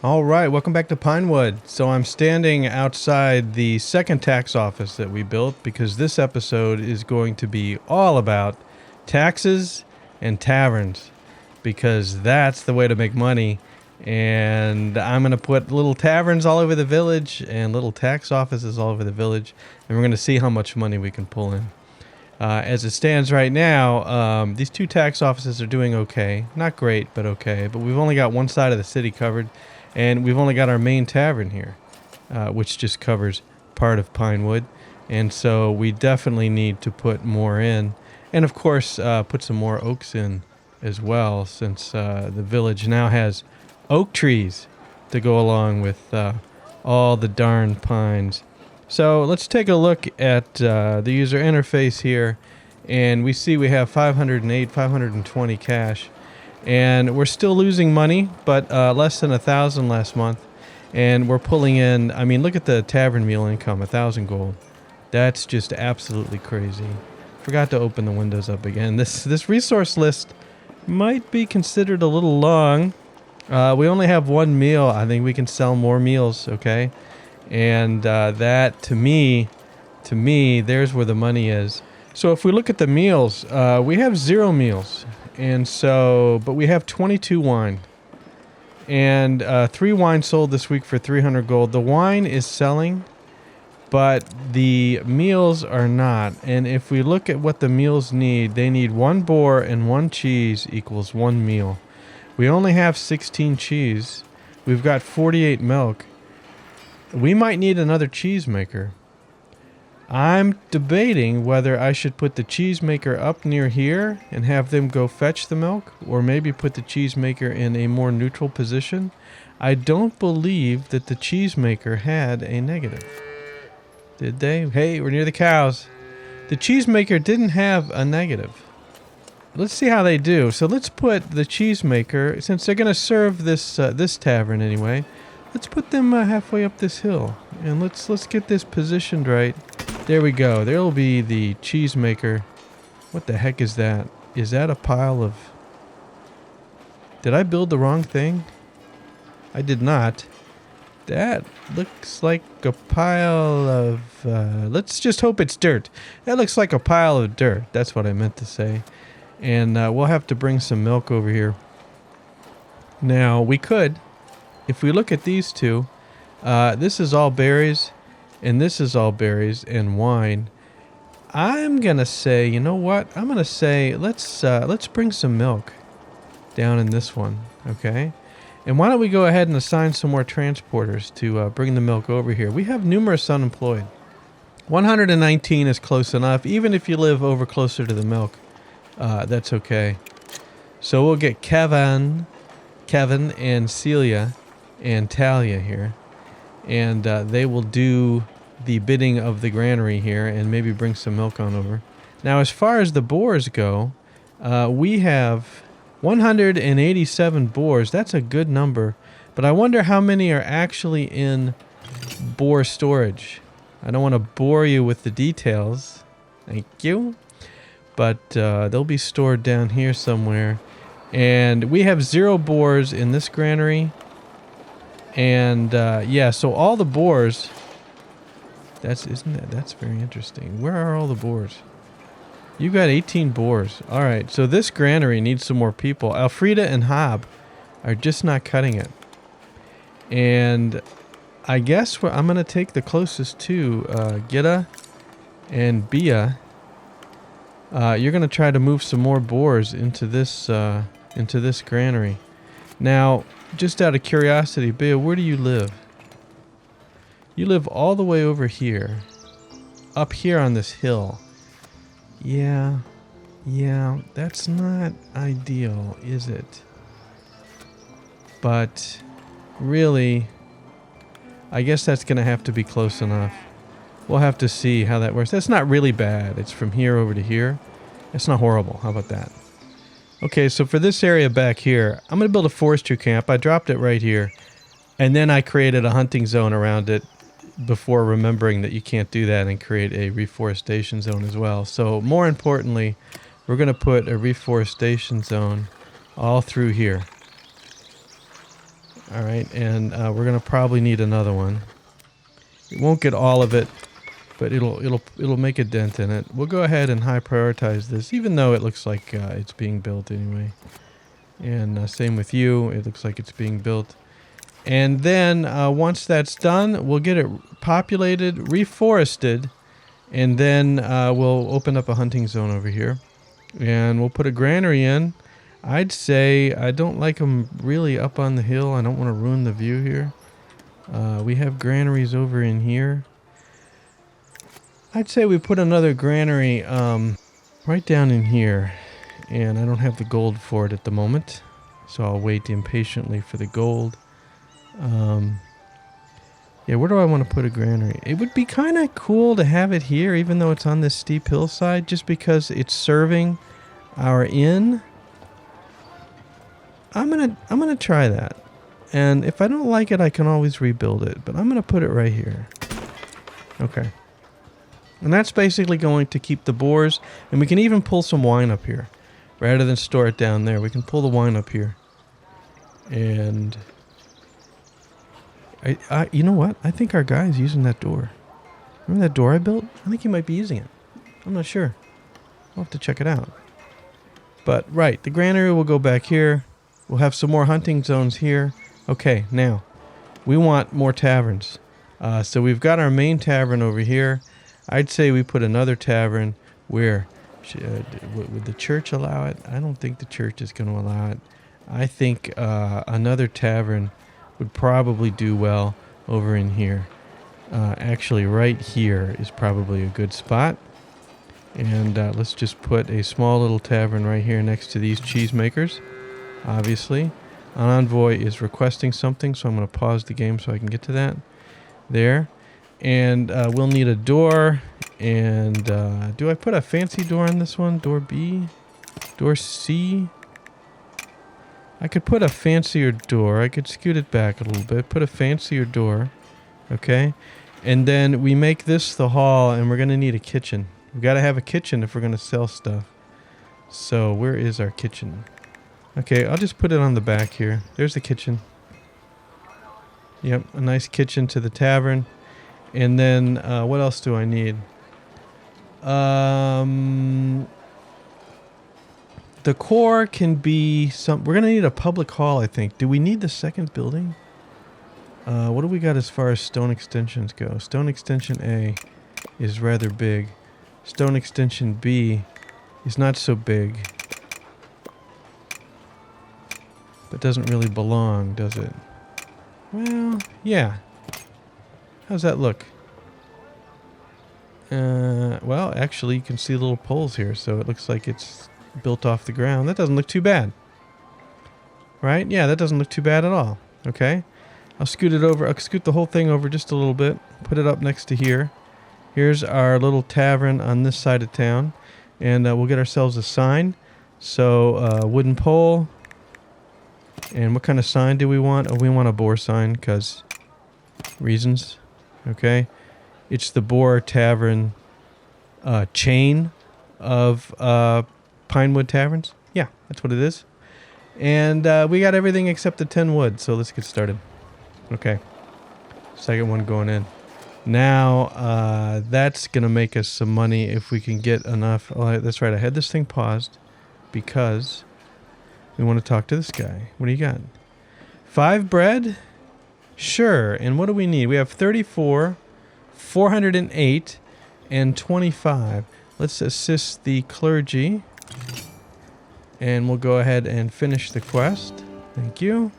All right, welcome back to Pinewood. So I'm standing outside the second tax office that we built because this episode is going to be all about taxes and taverns because that's the way to make money. And I'm going to put little taverns all over the village and little tax offices all over the village, and we're going to see how much money we can pull in. As it stands right now, these two tax offices are doing okay. Not great, but okay. But we've only got one side of the city covered. And we've only got our main tavern here, which just covers part of Pinewood. And so we definitely need to put more in. And of course, put some more oaks in as well, since the village now has oak trees to go along with all the darn pines. So let's take a look at the user interface here. And we see we have 508, 520 cash. And we're still losing money, but less than 1,000 last month. And we're pulling in, I mean, look at the tavern meal income, 1,000 gold. That's just absolutely crazy. Forgot to open the windows up again. This resource list might be considered a little long. We only have one meal. I think we can sell more meals, okay? And that, to me, there's where the money is. So if we look at the meals, we have 0 meals. And so, but we have 22 wine. And 3 wine sold this week for 300 gold. The wine is selling, but the meals are not. And if we look at what the meals need, they need 1 boar and 1 cheese equals 1 meal. We only have 16 cheese. We've got 48 milk. We might need another cheese maker. I'm debating whether I should put the cheesemaker up near here and have them go fetch the milk, or maybe put the cheesemaker in a more neutral position. I don't believe that the cheesemaker had a negative. Did they? Hey, we're near the cows. The cheesemaker didn't have a negative. Let's see how they do. So let's put the cheesemaker, since they're going to serve this tavern anyway, let's put them halfway up this hill. And let's get this positioned right. There we go. There'll be the cheesemaker. What the heck is that? Is that a pile of... Did I build the wrong thing? I did not. That looks like a pile of... let's just hope it's dirt. That looks like a pile of dirt. That's what I meant to say. And we'll have to bring some milk over here. Now, we could, if we look at these two, this is all berries. And this is all berries and wine. I'm gonna say, you know what? I'm gonna say let's bring some milk down in this one, okay? And why don't we go ahead and assign some more transporters to bring the milk over here? We have numerous unemployed. 119 is close enough, even if you live over closer to the milk. That's okay. So we'll get Kevin, and Celia, and Talia here. And they will do the bidding of the granary here and maybe bring some milk on over. Now, as far as the boars go, we have 187 boars. That's a good number. But I wonder how many are actually in boar storage. I don't want to bore you with the details. Thank you. But they'll be stored down here somewhere. And we have 0 boars in this granary. And yeah, so all the boars, that's very interesting. Where are all the boars? You got 18 boars. All right, so this granary needs some more people. Elfrida and Hob are just not cutting it. And I guess I'm going to take the closest to Gitta and Bia. You're going to try to move some more boars into this granary. Now, just out of curiosity, Bea, where do you live? You live all the way over here. Up here on this hill. Yeah, that's not ideal, is it? But, really, I guess that's going to have to be close enough. We'll have to see how that works. That's not really bad. It's from here over to here. It's not horrible. How about that? Okay, so for this area back here, I'm going to build a forestry camp. I dropped it right here. And then I created a hunting zone around it before remembering that you can't do that and create a reforestation zone as well. So more importantly, we're going to put a reforestation zone all through here. All right, and we're gonna probably need another one. It won't get all of it, but it'll make a dent in it. We'll go ahead and high prioritize this, even though it looks like it's being built anyway. And same with you. It looks like it's being built. And then once that's done, we'll get it populated, reforested, and then we'll open up a hunting zone over here. And we'll put a granary in. I'd say I don't like them really up on the hill. I don't want to ruin the view here. We have granaries over in here. I'd say we put another granary right down in here. And I don't have the gold for it at the moment. So I'll wait impatiently for the gold. Yeah, where do I want to put a granary? It would be kind of cool to have it here, even though it's on this steep hillside, just because it's serving our inn. I'm gonna try that, and if I don't like it, I can always rebuild it. But I'm gonna put it right here. Okay, and that's basically going to keep the boars, and we can even pull some wine up here, rather than store it down there. We can pull the wine up here, and you know what? I think our guy's using that door. Remember that door I built? I think he might be using it. I'm not sure. I'll have to check it out. But right, the granary will go back here. We'll have some more hunting zones here. Okay, now, we want more taverns. So we've got our main tavern over here. I'd say we put another tavern where... would the church allow it? I don't think the church is going to allow it. I think another tavern would probably do well over in here. Actually, right here is probably a good spot. And let's just put a small little tavern right here next to these cheesemakers. Obviously, an envoy is requesting something, so I'm going to pause the game so I can get to that. There. And we'll need a door. And do I put a fancy door on this one? Door B? Door C? I could put a fancier door. I could scoot it back a little bit. Put a fancier door. Okay. And then we make this the hall, and we're going to need a kitchen. We've got to have a kitchen if we're going to sell stuff. So where is our kitchen? Okay, I'll just put it on the back here. There's the kitchen. Yep, a nice kitchen to the tavern. And then what else do I need? The core can be some... We're going to need a public hall, I think. Do we need the second building? What do we got as far as stone extensions go? Stone extension A is rather big. Stone extension B is not so big. But doesn't really belong, does it? Well, yeah. How's that look? Well, actually, you can see little poles here, so it looks like it's built off the ground. That doesn't look too bad. Right? Yeah, that doesn't look too bad at all. Okay. I'll scoot it over. I'll scoot the whole thing over just a little bit. Put it up next to here. Here's our little tavern on this side of town. And we'll get ourselves a sign. So, wooden pole. And what kind of sign do we want? Oh, we want a boar sign, because reasons. Okay. It's the Boar Tavern chain of Pinewood Taverns. Yeah, that's what it is. And we got everything except the 10 wood, so let's get started. Okay. Second one going in. Now, that's going to make us some money if we can get enough. Oh, that's right. I had this thing paused because we want to talk to this guy. What do you got? 5 bread? Sure. And what do we need? We have 34, 408, and 25. Let's assist the clergy. And we'll go ahead and finish the quest. Thank you.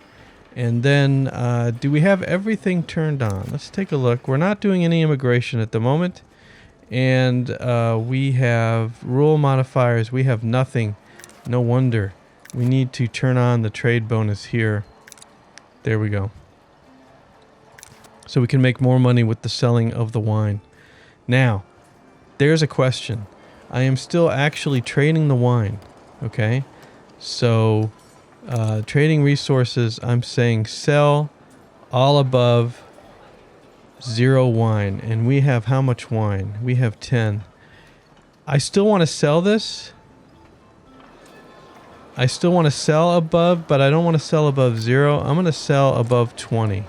And then, do we have everything turned on? Let's take a look. We're not doing any immigration at the moment. And we have rule modifiers. We have nothing. No wonder. We need to turn on the trade bonus here. There we go. So we can make more money with the selling of the wine. Now, there's a question. I am still actually trading the wine. Okay? So, trading resources, I'm saying sell all above 0 wine. And we have how much wine? We have 10. I still want to sell this. I still want to sell above, but I don't want to sell above 0. I'm going to sell above 20.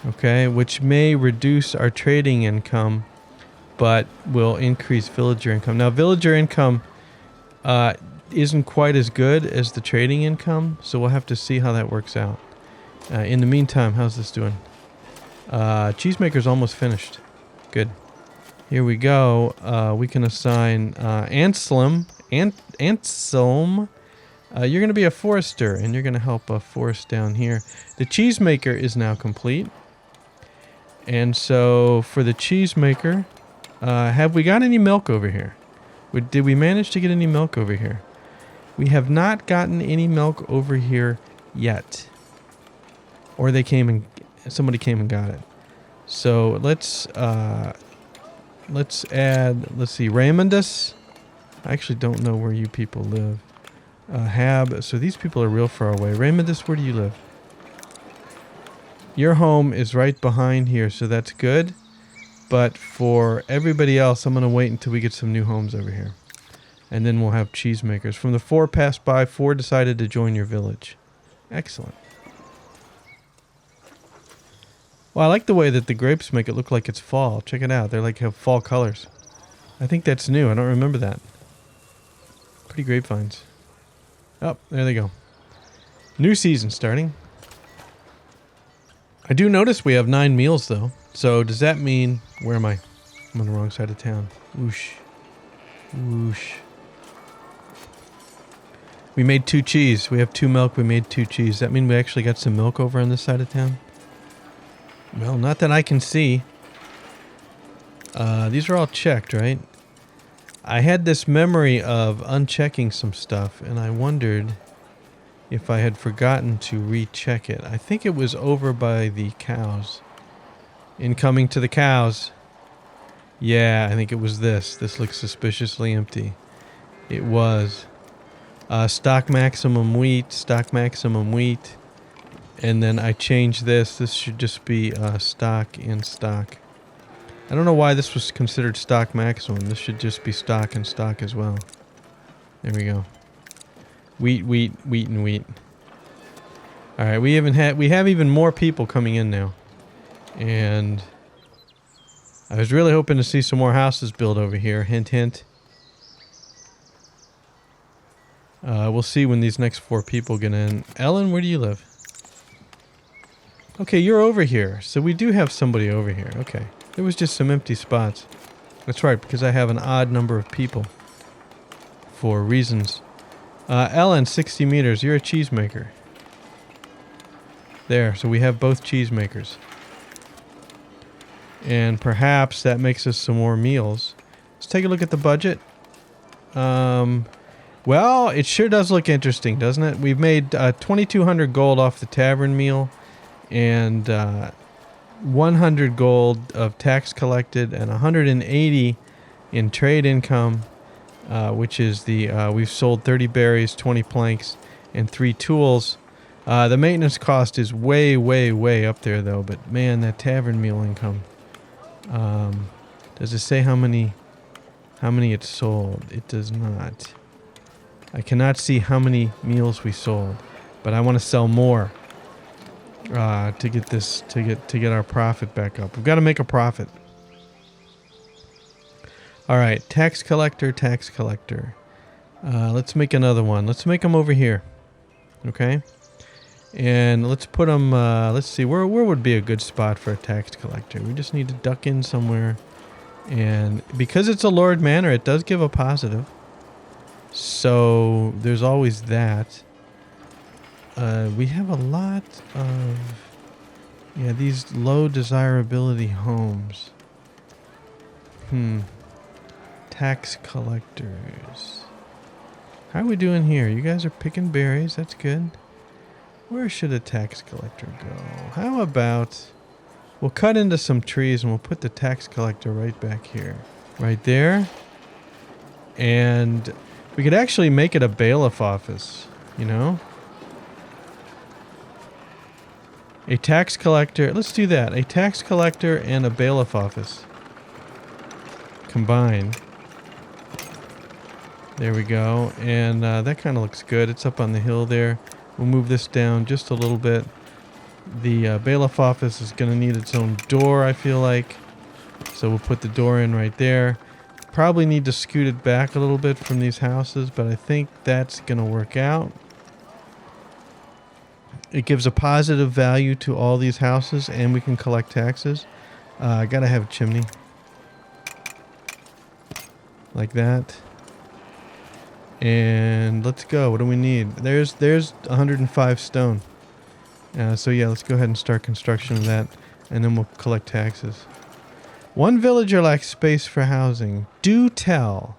Okay, which may reduce our trading income, but will increase villager income. Now, villager income isn't quite as good as the trading income, so we'll have to see how that works out. In the meantime, how's this doing? Cheesemaker's almost finished. Good. Here we go. We can assign Anselm. You're going to be a forester, and you're going to help a forest down here. The cheesemaker is now complete. And so for the cheesemaker, have we got any milk over here? Did we manage to get any milk over here? We have not gotten any milk over here yet. Or somebody came and got it. So let's add, let's see, Raymondus. I actually don't know where you people live. Hab, so these people are real far away. Raymondus, where do you live? Your home is right behind here, so that's good. But for everybody else, I'm going to wait until we get some new homes over here. And then we'll have cheesemakers. From the 4 passed by, 4 decided to join your village. Excellent. Well, I like the way that the grapes make it look like it's fall. Check it out. They're like have fall colors. I think that's new. I don't remember that. Pretty grapevines. Oh, there they go. New season starting. I do notice we have 9 meals, though. So does that mean... Where am I? I'm on the wrong side of town. Whoosh. Whoosh. We made 2 cheese. We have 2 milk. We made 2 cheese. Does that mean we actually got some milk over on this side of town? Well, not that I can see. These are all checked, right? I had this memory of unchecking some stuff, and I wondered if I had forgotten to recheck it. I think it was over by the cows. Incoming to the cows. Yeah, I think it was this. This looks suspiciously empty. It was. Stock maximum wheat, stock maximum wheat. And then I changed this. This should just be stock in stock. I don't know why this was considered stock maximum. This should just be stock in stock as well. There we go. Wheat, wheat, wheat, and wheat. All right, we have even more people coming in now, and I was really hoping to see some more houses built over here. Hint, hint. We'll see when these next 4 people get in. Ellen, where do you live? Okay, you're over here, so we do have somebody over here. Okay, there was just some empty spots. That's right, because I have an odd number of people for reasons. Ellen, 60 meters. You're a cheesemaker. There, so we have both cheesemakers. And perhaps that makes us some more meals. Let's take a look at the budget. Well, it sure does look interesting, doesn't it? We've made 2,200 gold off the tavern meal. And 100 gold of tax collected. And 180 in trade income. Which is we've sold 30 berries, 20 planks, and 3 tools. The maintenance cost is way, way, way up there, though. But man, that tavern meal income. Does it say how many it's sold? It does not. I cannot see how many meals we sold, but I want to sell more to get our profit back up. We've got to make a profit. All right, tax collector, tax collector. Let's make another one. Let's make them over here. Okay? And let's put them, let's see, where would be a good spot for a tax collector? We just need to duck in somewhere. And because it's a Lord Manor, it does give a positive. So there's always that. We have a lot of, these low desirability homes. Tax collectors. How are we doing here? You guys are picking berries. That's good. Where should a tax collector go? How about we'll cut into some trees and we'll put the tax collector right back here. Right there. And we could actually make it a bailiff office, you know? A tax collector. Let's do that. A tax collector and a bailiff office. Combined. There we go. And that kind of looks good. It's up on the hill there. We'll move this down just a little bit. The bailiff office is going to need its own door, I feel like. So we'll put the door in right there. Probably need to scoot it back a little bit from these houses, but I think that's going to work out. It gives a positive value to all these houses, and we can collect taxes. I gotta have a chimney. Like that. And let's go. What do we need? There's 105 stone. So yeah, let's go ahead and start construction of that, and then we'll collect taxes. One villager lacks space for housing. Do tell.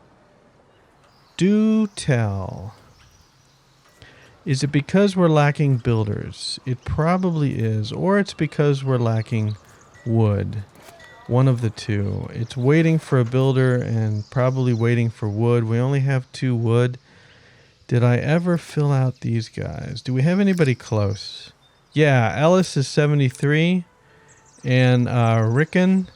Do tell. Is it because we're lacking builders? It probably is. Or it's because we're lacking wood. One of the two. It's waiting for a builder and probably waiting for wood. We only have 2 wood. Did I ever fill out these guys? Do we have anybody close? Yeah, Ellis is 73. And Rickon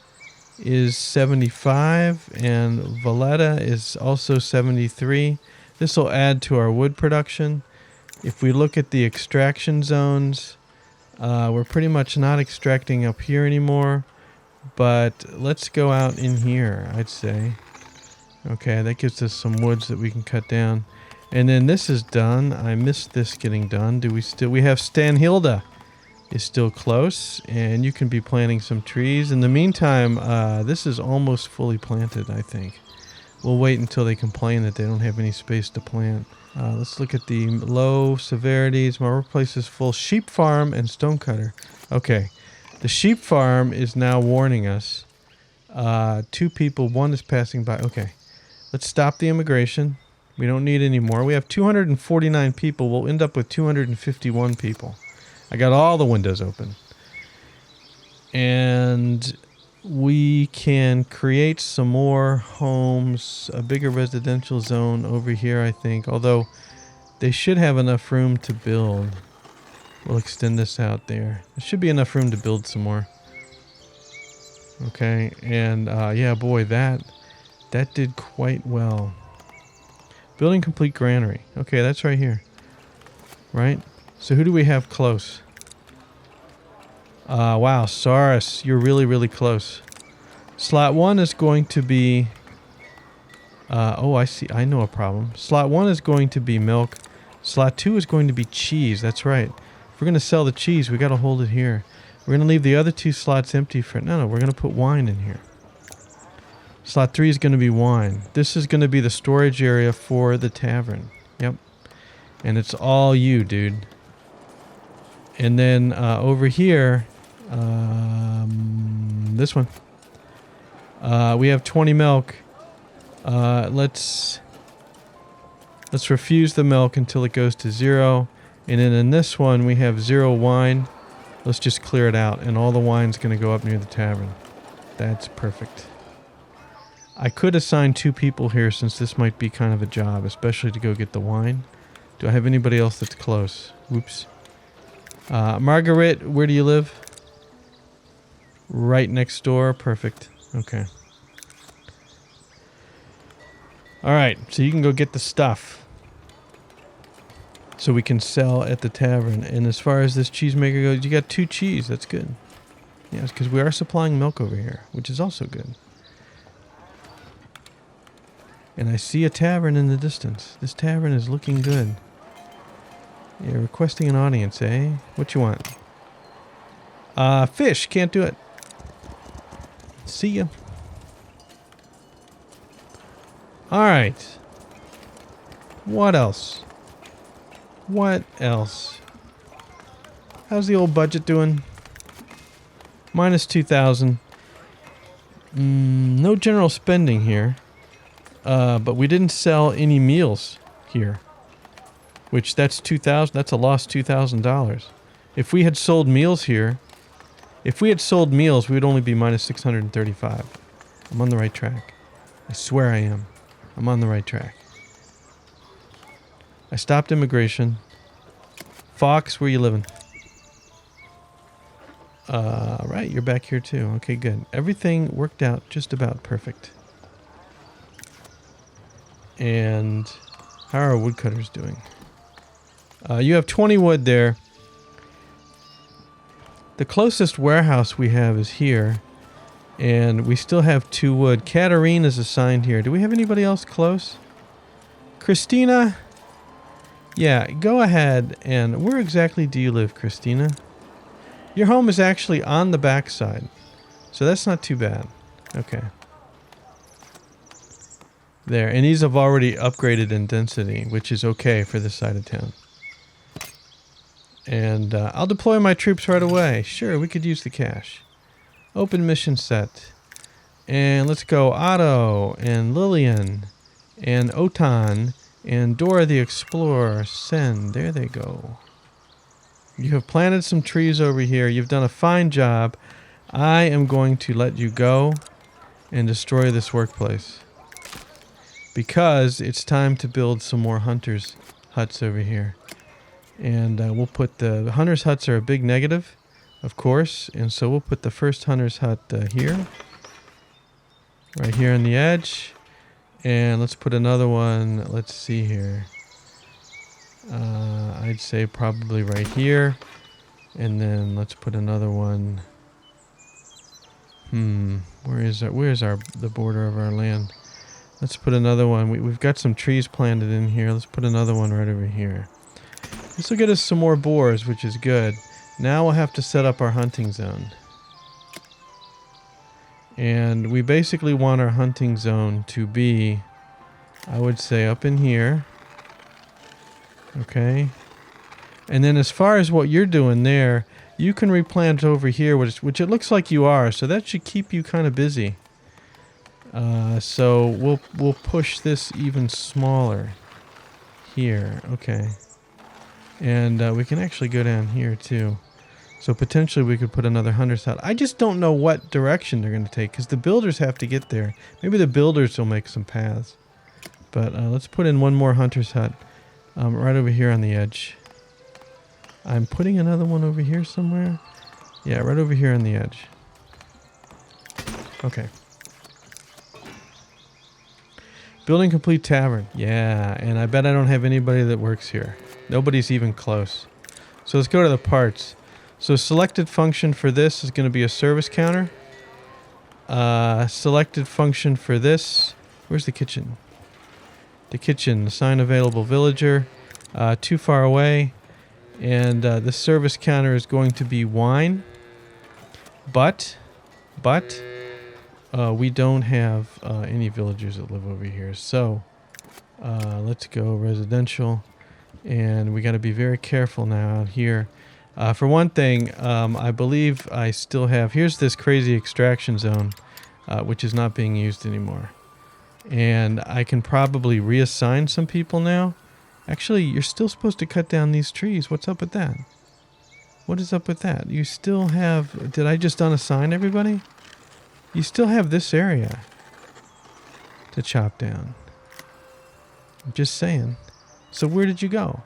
is 75. And Valletta is also 73. This will add to our wood production. If we look at the extraction zones, we're pretty much not extracting up here anymore. But let's go out in here, I'd say. Okay, that gives us some woods that we can cut down. And then this is done. I missed this getting done. We have Stanhilda is still close, and you can be planting some trees. In the meantime, this is almost fully planted, I think. We'll wait until they complain that they don't have any space to plant. Let's look at the low severities. My workplace is full. Sheep farm and stonecutter. Okay. The sheep farm is now warning us. 2 people. 1 is passing by. Okay. Let's stop the immigration. We don't need any more. We have 249 people. We'll end up with 251 people. I got all the windows open. And we can create some more homes, a bigger residential zone over here, I think. Although they should have enough room to build. We'll extend this out there. There should be enough room to build some more. Okay, and yeah, boy, that did quite well. Building complete granary. Okay, that's right here. Right? So who do we have close? Wow, Saurus, you're really, really close. Slot 1 is going to be... oh, I see. I know a problem. Slot 1 is going to be milk. Slot 2 is going to be cheese. That's right. If we're going to sell the cheese, we got to hold it here. We're going to leave the other 2 slots empty for... No, we're going to put wine in here. Slot 3 is going to be wine. This is going to be the storage area for the tavern. Yep. And it's all you, dude. And then over here, this one. We have 20 milk. Let's refuse the milk until it goes to 0. And then in this one, we have 0 wine. Let's just clear it out. And all the wine's going to go up near the tavern. That's perfect. I could assign 2 people here since this might be kind of a job, especially to go get the wine. Do I have anybody else that's close? Whoops. Margaret, where do you live? Right next door. Perfect. Okay. Alright, so you can go get the stuff. So we can sell at the tavern. And as far as this cheesemaker goes, you got 2 cheese. That's good. Yes, because we are supplying milk over here, which is also good. And I see a tavern in the distance. This tavern is looking good. You're requesting an audience, eh? What you want? Fish. Can't do it. See ya. Alright. What else? What else? How's the old budget doing? Minus 2,000. No general spending here. But we didn't sell any meals here. Which, that's 2,000. That's a lost $2,000. If we had sold meals here... If we had sold meals, we would only be minus 635. I'm on the right track. I swear I am. I'm on the right track. I stopped immigration. Fox, where you living? Right, you're back here too. Okay, good. Everything worked out just about perfect. And how are our woodcutters doing? You have 20 wood there. The closest warehouse we have is here. And we still have 2 wood. Katarine is assigned here. Do we have anybody else close? Christina? Yeah, go ahead. And where exactly do you live, Christina? Your home is actually on the backside. So that's not too bad. Okay. There. And these have already upgraded in density, which is okay for this side of town. And I'll deploy my troops right away. Sure, we could use the cash. Open mission set. And let's go Otto and Lillian and Otan and Dora the Explorer. Send. There they go. You have planted some trees over here. You've done a fine job. I am going to let you go and destroy this workplace. Because it's time to build some more hunters' huts over here. And we'll put the hunters' huts are a big negative, of course. And so we'll put the first hunter's hut here. Right here on the edge. And let's put another one. Let's see here. I'd say probably right here. And then let's put another one. Where's the border of our land? Let's put another one. We've got some trees planted in here. Let's put another one right over here. This will get us some more boars, which is good. Now we'll have to set up our hunting zone. And we basically want our hunting zone to be, I would say, up in here. Okay. And then as far as what you're doing there, you can replant over here, which it looks like you are. So that should keep you kind of busy. So we'll push this even smaller here. Okay. And we can actually go down here too. So potentially we could put another hunter's hut. I just don't know what direction they're going to take because the builders have to get there. Maybe the builders will make some paths. But let's put in one more hunter's hut right over here on the edge. I'm putting another one over here somewhere. Yeah, right over here on the edge. Okay. Building complete tavern. Yeah, and I bet I don't have anybody that works here. Nobody's even close. So let's go to the parts. So selected function for this is going to be a service counter. Selected function for this. Where's the kitchen? The kitchen. Assign available villager. Too far away. And the service counter is going to be wine. But we don't have any villagers that live over here. So let's go residential. And we got to be very careful now out here. For one thing, I believe I still have... Here's this crazy extraction zone, which is not being used anymore. And I can probably reassign some people now. Actually, you're still supposed to cut down these trees. What's up with that? What is up with that? You still have... Did I just unassign everybody? You still have this area to chop down. I'm just saying. So where did you go?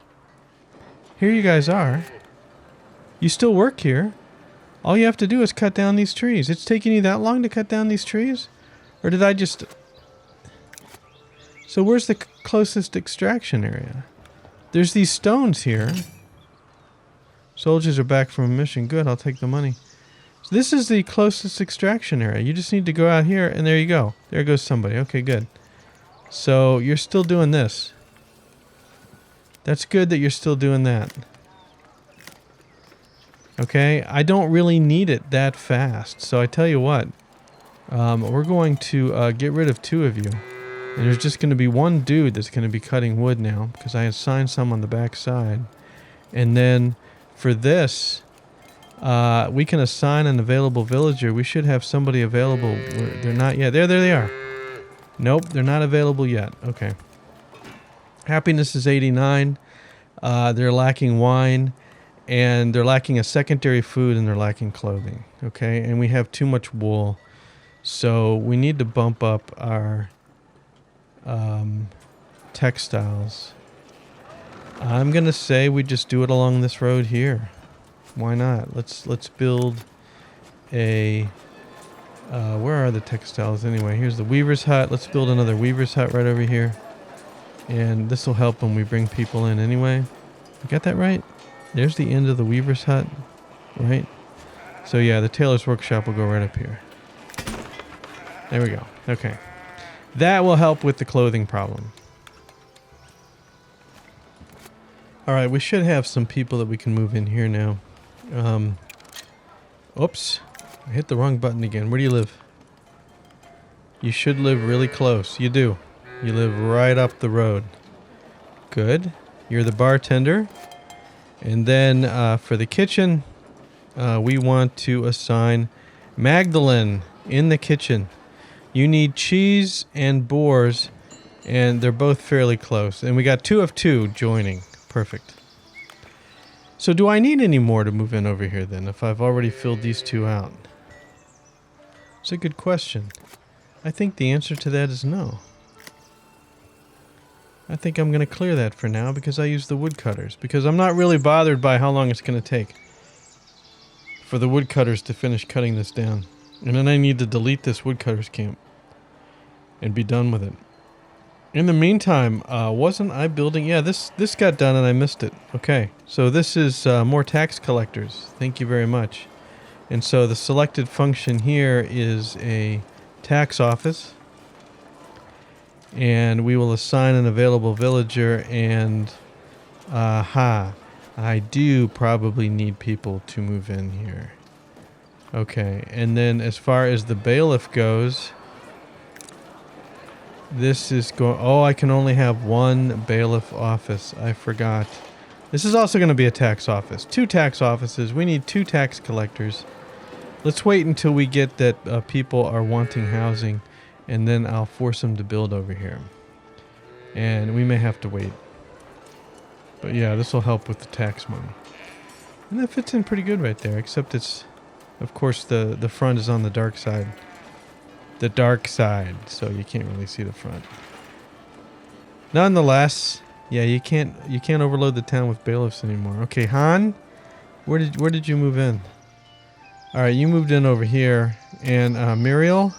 Here you guys are. You still work here. All you have to do is cut down these trees. It's taking you that long to cut down these trees? Or did I just... So where's the closest extraction area? There's these stones here. Soldiers are back from a mission. Good, I'll take the money. So this is the closest extraction area. You just need to go out here and there you go. There goes somebody. Okay, good. So you're still doing this. That's good that you're still doing that. Okay, I don't really need it that fast. So I tell you what, we're going to get rid of 2 of you. And there's just going to be one dude that's going to be cutting wood now because I assigned some on the back side. And then for this, we can assign an available villager. We should have somebody available. They're not yet. There they are. Nope, they're not available yet. Okay. Happiness is 89. They're lacking wine. And they're lacking a secondary food and they're lacking clothing. Okay, and we have too much wool. So we need to bump up our textiles. I'm gonna say we just do it along this road here. Why not? Let's build a where are the textiles anyway? Here's the weaver's hut. Let's build another weaver's hut right over here. And this will help when we bring people in anyway. You got that right? There's the end of the weaver's hut, right? So yeah, the tailor's workshop will go right up here. There we go. Okay. That will help with the clothing problem. Alright, we should have some people that we can move in here now. Oops. I hit the wrong button again. Where do you live? You should live really close. You do. You live right up the road. Good. You're the bartender. And then for the kitchen, we want to assign Magdalene in the kitchen. You need cheese and boars, and they're both fairly close. And we got 2 of 2 joining. Perfect. So do I need any more to move in over here then, if I've already filled these 2 out? It's a good question. I think the answer to that is no. I think I'm going to clear that for now because I use the woodcutters. Because I'm not really bothered by how long it's going to take for the woodcutters to finish cutting this down. And then I need to delete this woodcutters camp and be done with it. In the meantime, wasn't I building... Yeah, this got done and I missed it. Okay, so this is more tax collectors. Thank you very much. And so the selected function here is a tax office. And we will assign an available villager and... I do probably need people to move in here. Okay, and then as far as the bailiff goes... This is going... Oh, I can only have 1 bailiff office. I forgot. This is also going to be a tax office. 2 tax offices. We need 2 tax collectors. Let's wait until we get that people are wanting housing, and then I'll force them to build over here. And we may have to wait. But yeah, this will help with the tax money. And that fits in pretty good right there, except it's... Of course, the front is on the dark side. The dark side, so you can't really see the front. Nonetheless, yeah, you can't overload the town with bailiffs anymore. Okay, Han, where did you move in? All right, you moved in over here, and Muriel,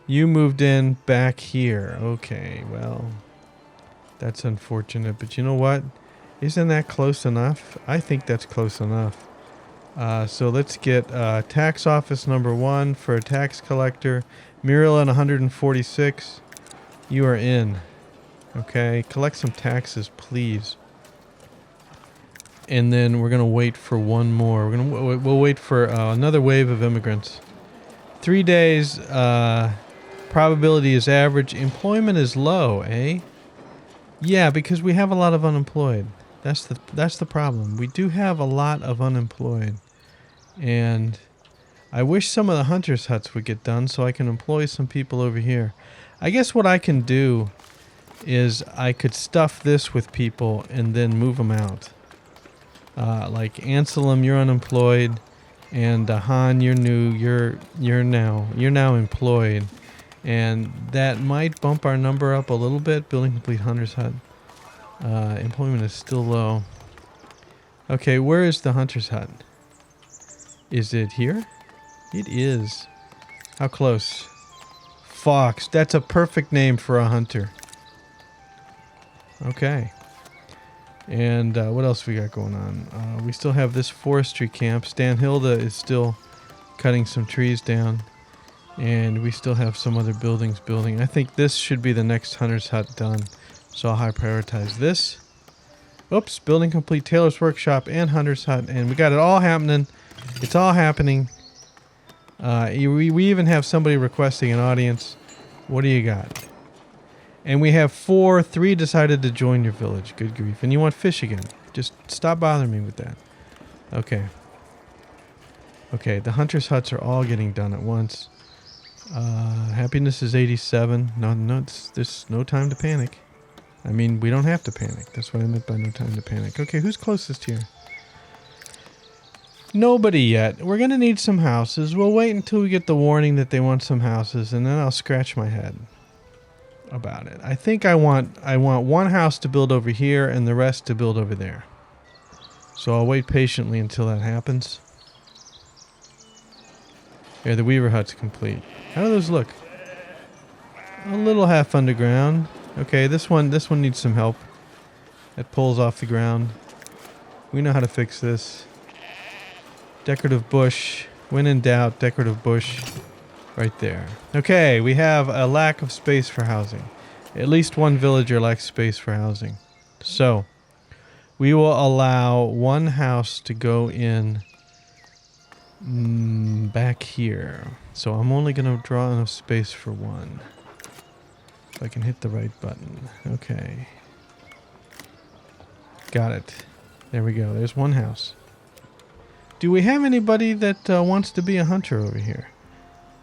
you moved in back here. Okay, well, that's unfortunate, but you know what? Isn't that close enough? I think that's close enough. So let's get tax office number 1 for a tax collector. Muriel at 146. You are in. Okay, collect some taxes, please. And then we're gonna wait for 1 more. We'll wait for another wave of immigrants. 3 days. Probability is average. Employment is low, eh? Yeah, because we have a lot of unemployed. That's the problem. We do have a lot of unemployed. And I wish some of the hunters' huts would get done so I can employ some people over here. I guess what I can do is I could stuff this with people and then move them out. Like Anselm, you're unemployed, and Han, you're new. You're now employed, and that might bump our number up a little bit. Building complete hunter's hut. Employment is still low. Okay, where is the hunter's hut? Is it here? It is. How close? Fox. That's a perfect name for a hunter. Okay. And what else we got going on? We still have this forestry camp. Stanhilda is still cutting some trees down. And we still have some other buildings building. I think this should be the next hunter's hut done. So I'll high prioritize this. Oops, building complete, tailor's workshop and hunter's hut. And we got it all happening. It's all happening. We even have somebody requesting an audience. What do you got? And we have 4. 3 decided to join your village. Good grief. And you want fish again. Just stop bothering me with that. Okay. Okay, the hunter's huts are all getting done at once. Happiness is 87. There's no time to panic. I mean, we don't have to panic. That's what I meant by no time to panic. Okay, who's closest here? Nobody yet. We're going to need some houses. We'll wait until we get the warning that they want some houses, and then I'll scratch my head about it. I think I want 1 house to build over here and the rest to build over there. So I'll wait patiently until that happens. Here, the Weaver Hut's complete. How do those look? A little half underground. Okay, this one needs some help. It pulls off the ground. We know how to fix this. Decorative bush. When in doubt, decorative bush. Right there. Okay, we have a lack of space for housing. At least one villager lacks space for housing. So, we will allow one house to go in back here. So I'm only going to draw enough space for one. If I can hit the right button. Okay. Got it. There we go. There's one house. Do we have anybody that wants to be a hunter over here?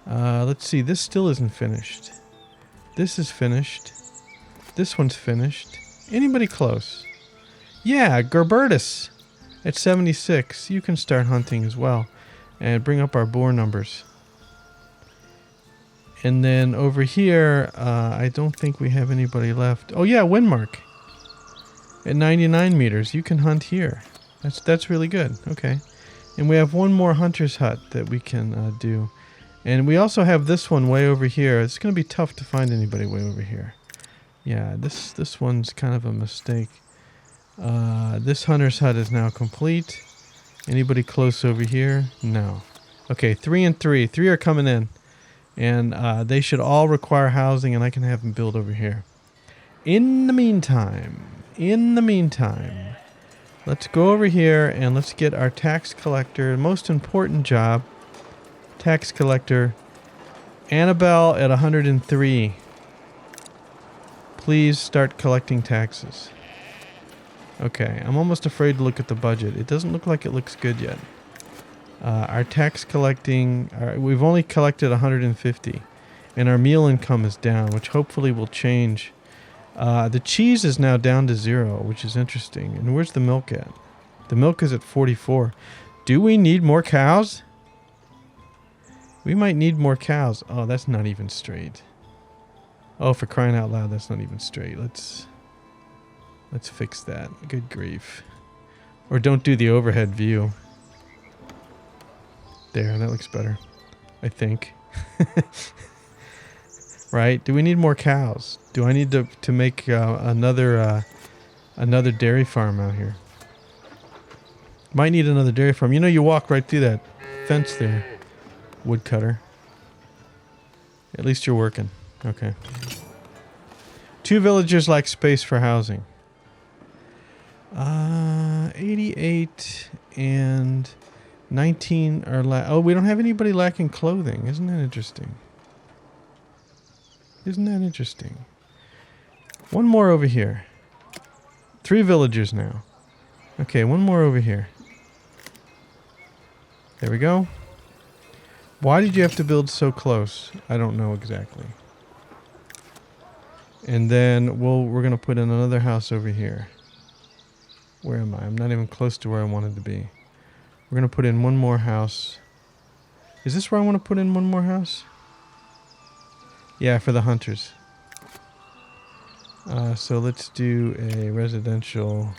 Let's see. This still isn't finished. This is finished. This one's finished. Anybody close? Yeah, Gerbertus at 76. You can start hunting as well. And bring up our boar numbers. And then over here, I don't think we have anybody left. Oh yeah, Windmark. At 99 meters, you can hunt here. That's really good. Okay. And we have one more hunter's hut that we can do. And we also have this one way over here. It's going to be tough to find anybody way over here. Yeah, this one's kind of a mistake. This hunter's hut is now complete. Anybody close over here? No. Okay, 3 and 3. 3 are coming in. And they should all require housing, and I can have them build over here. In the meantime, let's go over here and let's get our tax collector. Most important job, tax collector. Annabelle at 103. Please start collecting taxes. Okay, I'm almost afraid to look at the budget. It doesn't look like it looks good yet. Our tax collecting, we've only collected 150. And our meal income is down, which hopefully will change. The cheese is now down to 0, which is interesting. And where's the milk at? The milk is at 44. Do we need more cows? We might need more cows. Oh, that's not even straight. Oh, for crying out loud, that's not even straight. Let's fix that. Good grief. Or don't do the overhead view. There, that looks better. I think. Right? Do we need more cows? Do I need to make another dairy farm out here? Might need another dairy farm. You know, you walk right through that fence there, woodcutter. At least you're working. Okay. 2 villagers lack space for housing. 88 and 19 are oh, we don't have anybody lacking clothing. Isn't that interesting? Isn't that interesting? One more over here. 3 villagers now. Okay, one more over here. There we go. Why did you have to build so close? I don't know exactly. And then we're going to put in another house over here. Where am I? I'm not even close to where I wanted to be. We're going to put in one more house. Is this where I want to put in one more house? Yeah, for the hunters. So let's do a residential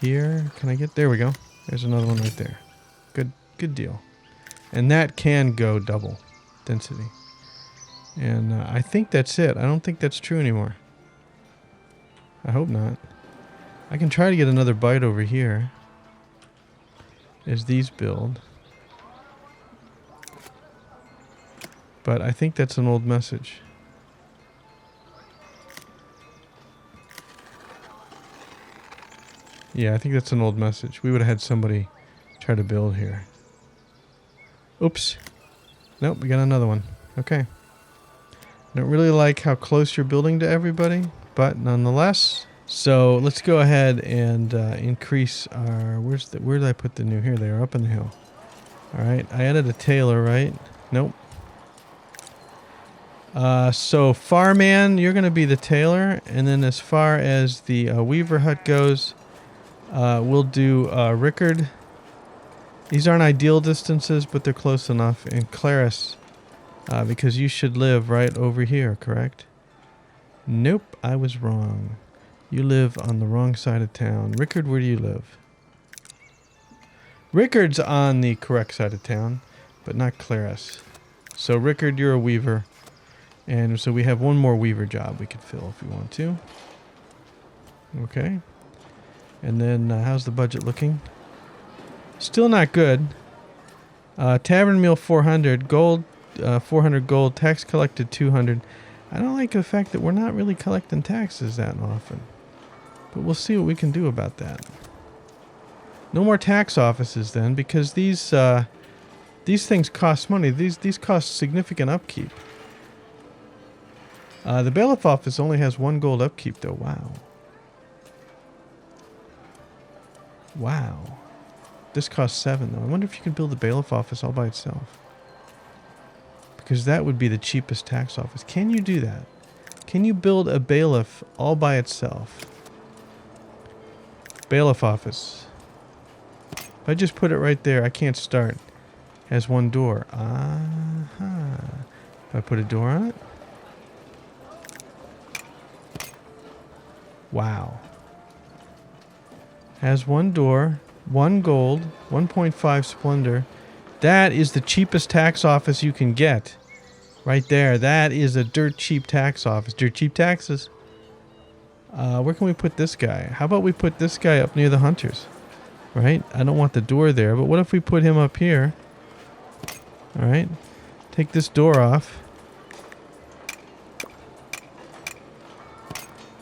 here. Can I get... There we go. There's another one right there. Good deal. And that can go double density. And I think that's it. I don't think that's true anymore. I hope not. I can try to get another bite over here as these build. But I think that's an old message. Yeah, I think that's an old message. We would have had somebody try to build here. Oops. Nope, we got another one. Okay. I don't really like how close you're building to everybody, but nonetheless. So let's go ahead and increase our... Where did I put the new... Here they are, up in the hill. Alright, I added a tailor, right? Nope. So Farman, you're going to be the tailor. And then as far as the Weaver hut goes, we'll do Rickard. These aren't ideal distances, but they're close enough. And Claris, because you should live right over here, correct? Nope, I was wrong. You live on the wrong side of town. Rickard, where do you live? Rickard's on the correct side of town, but not Claris. So Rickard, you're a weaver. And so we have one more weaver job we could fill if we want to. Okay. And then how's the budget looking? Still not good. Tavern meal 400, gold 400 gold, tax collected 200. I don't like the fact that we're not really collecting taxes that often. But we'll see what we can do about that. No more tax offices then, because these things cost money. These cost significant upkeep. The bailiff office only has 1 gold upkeep though. Wow. Wow. This costs 7 though. I wonder if you can build the bailiff office all by itself. Because that would be the cheapest tax office. Can you do that? Can you build a bailiff all by itself? Bailiff office. If I just put it right there, I can't start. Has 1 door. If I put a door on it. Wow. Has 1 door, 1 gold, 1.5 splendor. That is the cheapest tax office you can get. Right there. That is a dirt cheap tax office. Dirt cheap taxes. Where can we put this guy? How about we put this guy up near the hunters? Right? I don't want the door there, but what if we put him up here? Alright. Take this door off.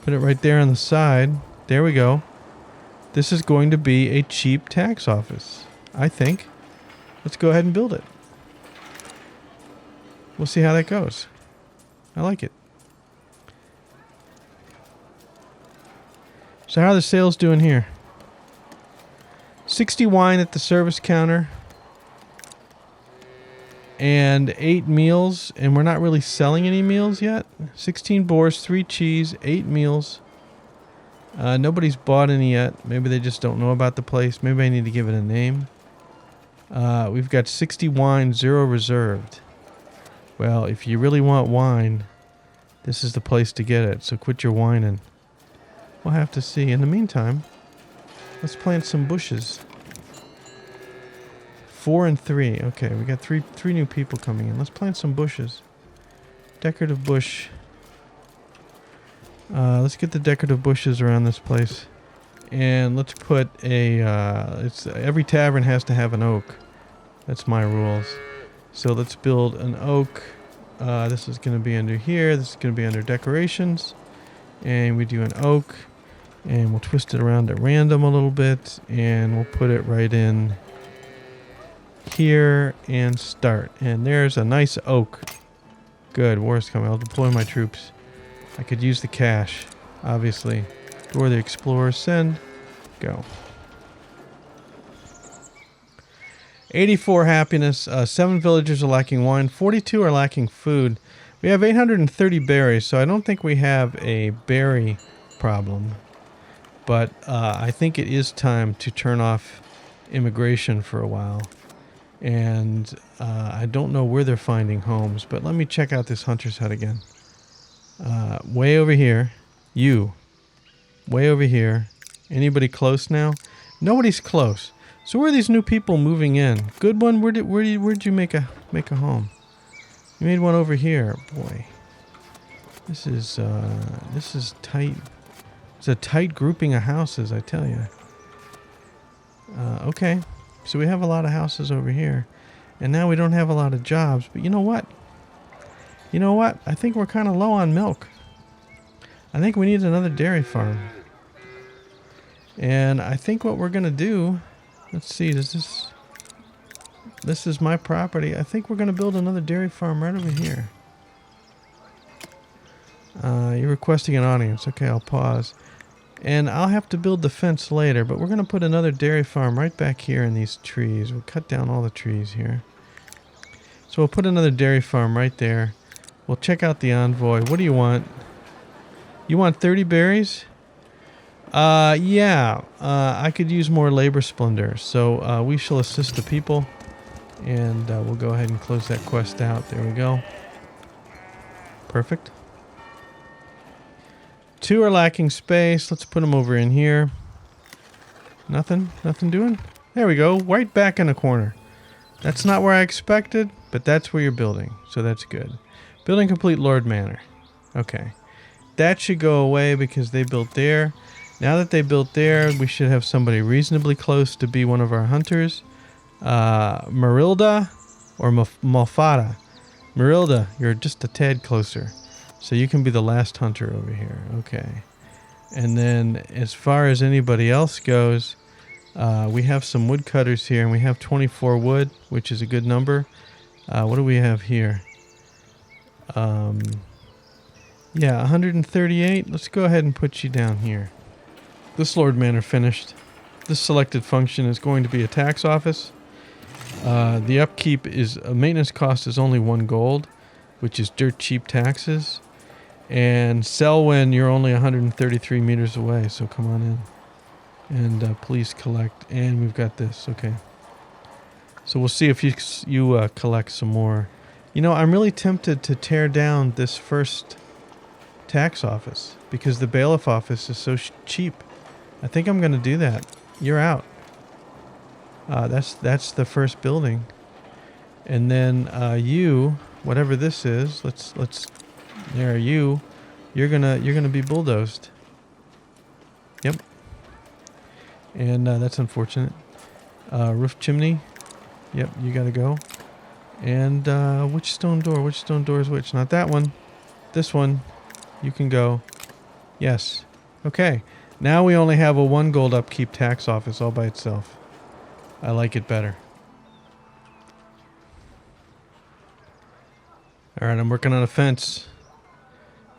Put it right there on the side. There we go. This is going to be a cheap tax office, I think. Let's go ahead and build it. We'll see how that goes. I like it. So how are the sales doing here? 60 wine at the service counter. And 8 meals. And we're not really selling any meals yet. 16 boars, 3 cheese, 8 meals. Nobody's bought any yet. Maybe they just don't know about the place. Maybe I need to give it a name. We've got 60 wine, 0 reserved. Well, if you really want wine, this is the place to get it. So quit your whining. We'll have to see. In the meantime, let's plant some bushes. 4 and 3. Okay, we got three new people coming in. Let's plant some bushes. Decorative bush. Let's get the decorative bushes around this place. And let's put a... every tavern has to have an oak. That's my rules. So let's build an oak. This is going to be under here. This is going to be under decorations. And we do an oak. And we'll twist it around at random a little bit. And we'll put it right in here and start. And there's a nice oak. Good. War's coming. I'll deploy my troops. I could use the cash, obviously. Door the explorer. Send. Go. 84 happiness. 7 villagers are lacking wine. 42 are lacking food. We have 830 berries, so I don't think we have a berry problem. But I think it is time to turn off immigration for a while. And I don't know where they're finding homes, but let me check out this hunter's hut again. Way over here. You. Way over here. Anybody close now? Nobody's close. So where are these new people moving in? Good one. Where'd you make a home? You made one over here. Boy. This is tight. It's a tight grouping of houses, I tell you. Okay. So we have a lot of houses over here. And now we don't have a lot of jobs. But you know what? You know what? I think we're kind of low on milk. I think we need another dairy farm. And I think what we're going to do... Let's see, this is my property. I think we're going to build another dairy farm right over here. You're requesting an audience. Okay, I'll pause. And I'll have to build the fence later, but we're going to put another dairy farm right back here in these trees. We'll cut down all the trees here. So we'll put another dairy farm right there. We'll check out the envoy. What do you want? You want 30 berries? Yeah. I could use more labor splendor. So we shall assist the people. And we'll go ahead and close that quest out. There we go. Perfect. 2 are lacking space. Let's put them over in here. Nothing doing? There we go. Right back in the corner. That's not where I expected, but that's where you're building. So that's good. Building complete, Lord Manor. Okay. That should go away because they built there. Now that they built there, we should have somebody reasonably close to be one of our hunters. Marilda or Malfada. Marilda, you're just a tad closer. So you can be the last hunter over here. Okay. And then as far as anybody else goes, we have some woodcutters here, and we have 24 wood, which is a good number. What do we have here? Yeah, 138. Let's go ahead and put you down here. This Lord Manor finished. This selected function is going to be a tax office. The upkeep is maintenance cost is only 1 gold, which is dirt cheap taxes. And sell when you're only 133 meters away. So come on in. And please collect. And we've got this. Okay. So we'll see if you collect some more. You know, I'm really tempted to tear down this first tax office because the bailiff office is so cheap. I think I'm going to do that. You're out. That's the first building. And then you, whatever this is, let's there you're gonna be bulldozed. Yep. And that's unfortunate. Roof chimney. Yep, you gotta go. And which stone door? Which stone door is which? Not that one. This one. You can go. Yes. Okay. Now we only have a 1 gold upkeep tax office all by itself. I like it better. Alright, I'm working on a fence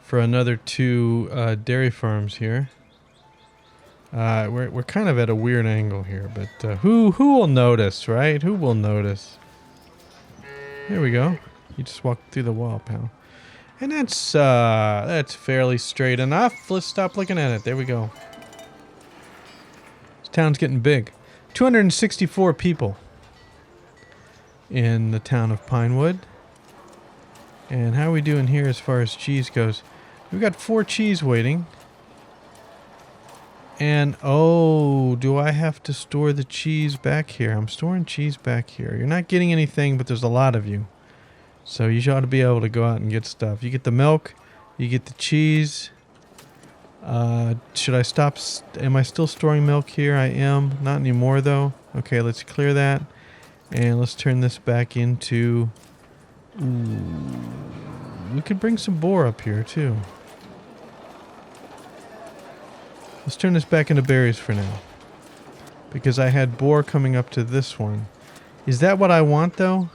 for another 2 dairy farms here. We're kind of at a weird angle here, but who will notice, right? Who will notice? Here we go. You just walked through the wall, pal. And that's fairly straight enough. Let's stop looking at it. There we go. This town's getting big. 264 people in the town of Pinewood. And how are we doing here as far as cheese goes? We've got 4 cheese waiting. And, oh, do I have to store the cheese back here? I'm storing cheese back here. You're not getting anything, but there's a lot of you. So you ought to be able to go out and get stuff. You get the milk. You get the cheese. Should I stop? Am I still storing milk here? I am. Not anymore, though. Okay, let's clear that. And let's turn this back into... Ooh, we could bring some boar up here, too. Let's turn this back into berries for now. Because I had boar coming up to this one. Is that what I want, though?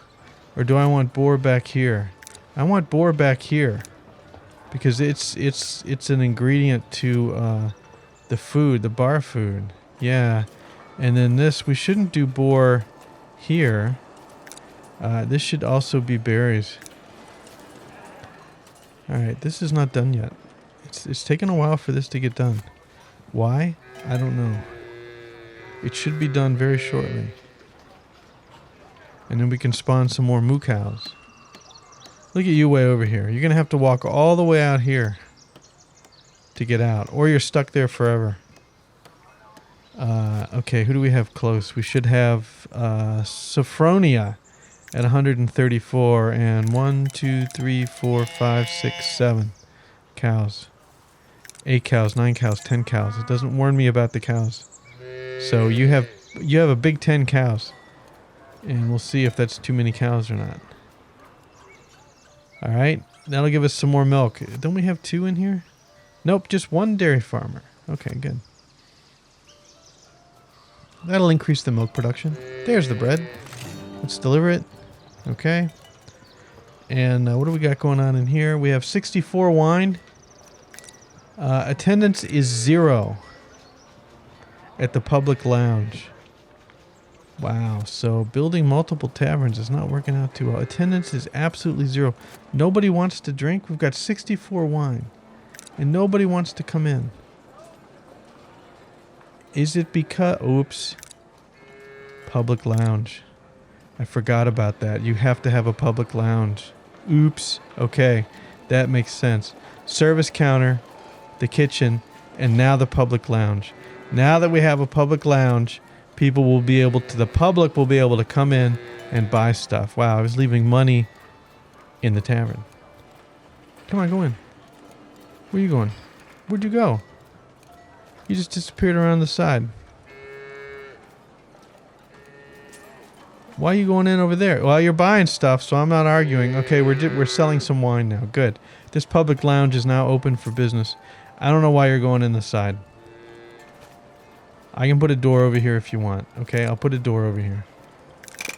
Or do I want boar back here? I want boar back here. Because it's an ingredient to the food, the bar food. Yeah. And then this, we shouldn't do boar here. This should also be berries. Alright, this is not done yet. It's taken a while for this to get done. Why? I don't know. It should be done very shortly. And then we can spawn some more moo cows. Look at you way over here. You're going to have to walk all the way out here to get out. Or you're stuck there forever. Okay, who do we have close? We should have Sophronia at 134. And 1, 2, 3, 4, 5, 6, 7 cows. 8 cows, 9 cows, 10 cows. It doesn't warn me about the cows. So you have a big 10 cows. And we'll see if that's too many cows or not. Alright, that'll give us some more milk. Don't we have 2 in here? Nope, just 1 dairy farmer. Okay, good. That'll increase the milk production. There's the bread. Let's deliver it. Okay. And what do we got going on in here? We have 64 wine. Attendance is 0 at the public lounge. Wow, so building multiple taverns is not working out too well. Attendance is absolutely 0. Nobody wants to drink. We've got 64 wine. And nobody wants to come in. Is it because... Oops. Public lounge. I forgot about that. You have to have a public lounge. Oops. Okay, that makes sense. Service counter, the kitchen, and now the public lounge. Now that we have a public lounge... People will be able to, the public will be able to come in and buy stuff. Wow, I was leaving money in the tavern. Come on, go in. Where are you going? Where'd you go? You just disappeared around the side. Why are you going in over there? Well, you're buying stuff, so I'm not arguing. Okay, we're selling some wine now. Good. This public lounge is now open for business. I don't know why you're going in the side. I can put a door over here if you want. Okay, I'll put a door over here.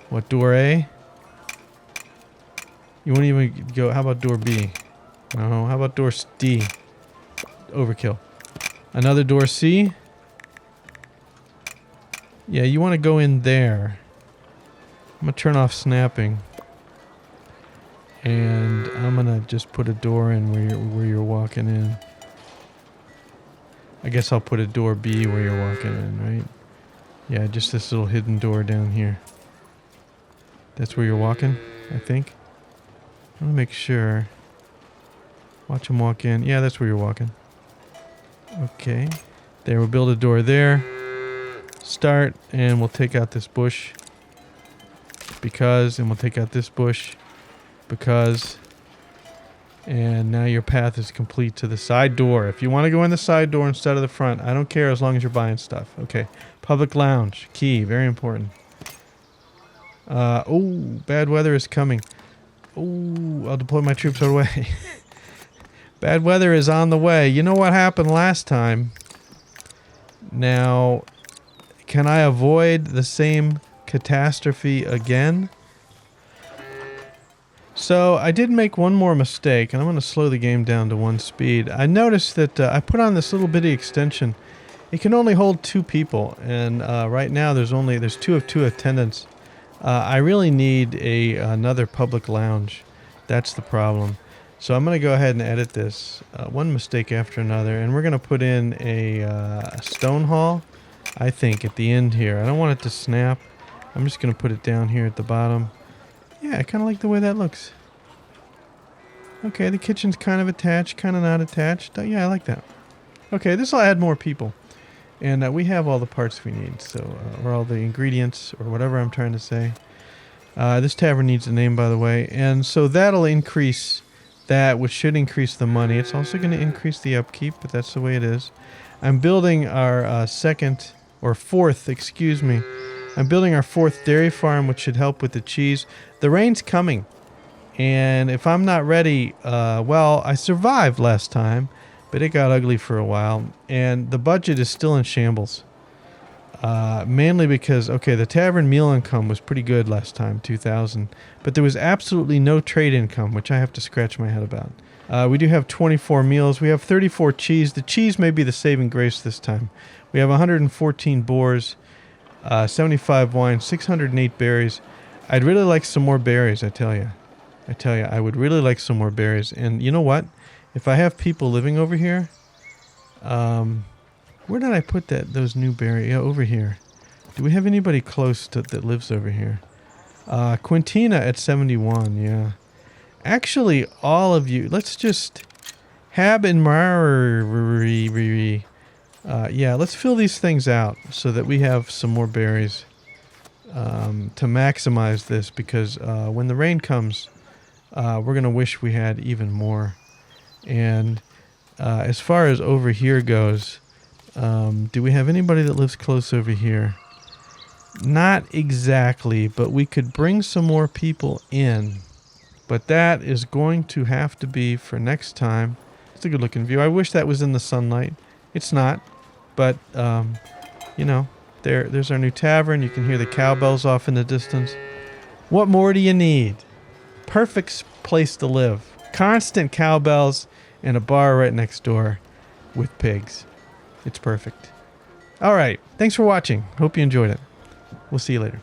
What, door A? You won't even go... How about door B? No, how about door D? Overkill. Another door C? Yeah, you want to go in there. I'm going to turn off snapping. And I'm going to just put a door in where you're walking in. I guess I'll put a door B where you're walking in, right? Yeah, just this little hidden door down here. That's where you're walking, I think. I want to make sure. Watch him walk in. Yeah, that's where you're walking. Okay. There, we'll build a door there. Start, and we'll take out this bush. Because, and we'll take out this bush. Because. And now your path is complete to the side door. If you want to go in the side door instead of the front, I don't care as long as you're buying stuff. Okay. Public lounge. Key. Very important. Oh, bad weather is coming. Oh, I'll deploy my troops away. Bad weather is on the way. You know what happened last time? Now, can I avoid the same catastrophe again? So, I did make one more mistake, and I'm going to slow the game down to 1 speed. I noticed that I put on this little bitty extension. It can only hold 2 people, and right now there's 2 of 2 attendants. I really need another public lounge. That's the problem. So I'm going to go ahead and edit this. One mistake after another. And we're going to put in a stone hall, I think, at the end here. I don't want it to snap. I'm just going to put it down here at the bottom. Yeah, I kind of like the way that looks. Okay, the kitchen's kind of attached, kind of not attached. Yeah, I like that. Okay, this will add more people. And we have all the parts we need, so or all the ingredients, or whatever I'm trying to say. This tavern needs a name, by the way. And so that'll increase that, which should increase the money. It's also going to increase the upkeep, but that's the way it is. I'm building our fourth, excuse me. I'm building our 4th dairy farm, which should help with the cheese. The rain's coming. And if I'm not ready, well, I survived last time. But it got ugly for a while, and the budget is still in shambles. Mainly because, okay, the tavern meal income was pretty good last time, 2,000, but there was absolutely no trade income, which I have to scratch my head about. We do have 24 meals. We have 34 cheese. The cheese may be the saving grace this time. We have 114 boars, 75 wine, 608 berries. I'd really like some more berries, I tell you. I would really like some more berries. And you know what? If I have people living over here, where did I put those new berries? Yeah, over here. Do we have anybody close that lives over here? Quintina at 71, yeah. Actually, all of you, let's just Hab and yeah, let's fill these things out so that we have some more berries to maximize this, because when the rain comes, we're going to wish we had even more. And as far as over here goes, do we have anybody that lives close over here? Not exactly, but we could bring some more people in. But that is going to have to be for next time. It's a good looking view. I wish that was in the sunlight. It's not. But, you know, there's our new tavern. You can hear the cowbells off in the distance. What more do you need? Perfect place to live. Constant cowbells and a bar right next door with pigs. It's perfect. All right. Thanks for watching. Hope you enjoyed it. We'll see you later.